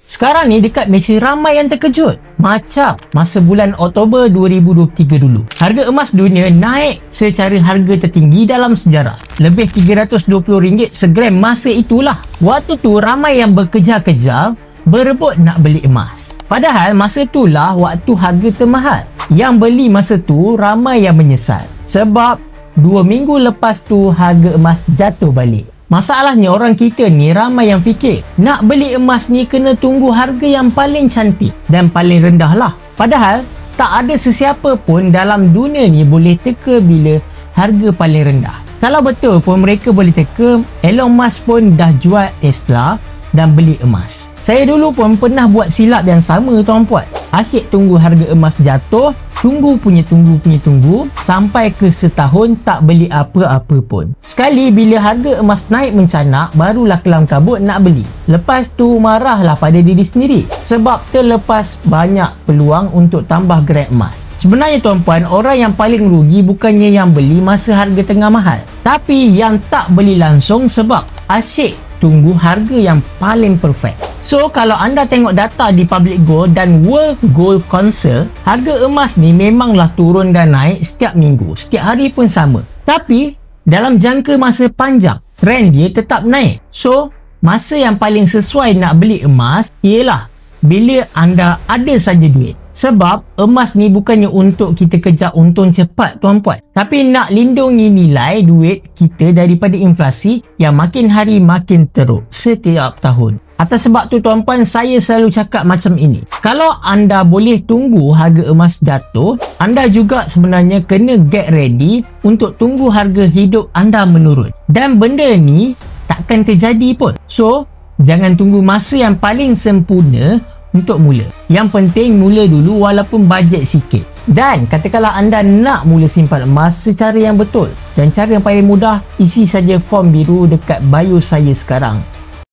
Sekarang ni dekat Malaysia ramai yang terkejut. Macam masa bulan Oktober 2023 dulu. Harga emas dunia naik secara harga tertinggi dalam sejarah. Lebih RM320 segram masa itulah. Waktu tu ramai yang berkejar-kejar berebut nak beli emas. Padahal masa itulah waktu harga termahal. Yang beli masa tu ramai yang menyesal. Sebab 2 minggu lepas tu harga emas jatuh balik. Masalahnya orang kita ni ramai yang fikir nak beli emas ni kena tunggu harga yang paling cantik dan paling rendah lah. Padahal tak ada sesiapa pun dalam dunia ni boleh teka bila harga paling rendah. Kalau betul pun mereka boleh teka, Elon Musk pun dah jual Tesla dan beli emas. Saya dulu pun pernah buat silap yang sama tuan-puan. Asyik tunggu harga emas jatuh, tunggu sampai ke setahun tak beli apa-apa pun. Sekali bila harga emas naik mencanak, barulah kelam kabut nak beli. Lepas tu marahlah pada diri sendiri sebab terlepas banyak peluang untuk tambah grade emas. Sebenarnya tuan-puan, orang yang paling rugi bukannya yang beli masa harga tengah mahal, tapi yang tak beli langsung sebab asyik tunggu harga yang paling perfect. So, kalau anda tengok data di Public Gold dan World Gold Council, harga emas ni memanglah turun dan naik setiap minggu. Setiap hari pun sama. Tapi, dalam jangka masa panjang, trend dia tetap naik. So, masa yang paling sesuai nak beli emas ialah bila anda ada saja duit. Sebab emas ni bukannya untuk kita kejar untung cepat tuan-puan, tapi nak lindungi nilai duit kita daripada inflasi yang makin hari makin teruk setiap tahun. Atas sebab tu tuan-puan, saya selalu cakap macam ini. Kalau anda boleh tunggu harga emas jatuh, anda juga sebenarnya kena get ready untuk tunggu harga hidup anda menurun. Dan benda ni takkan terjadi pun. So, jangan tunggu masa yang paling sempurna untuk mula. Yang penting mula dulu walaupun bajet sikit. Dan katakanlah anda nak mula simpan emas secara yang betul, dan cara yang paling mudah, isi saja form biru dekat bio saya sekarang.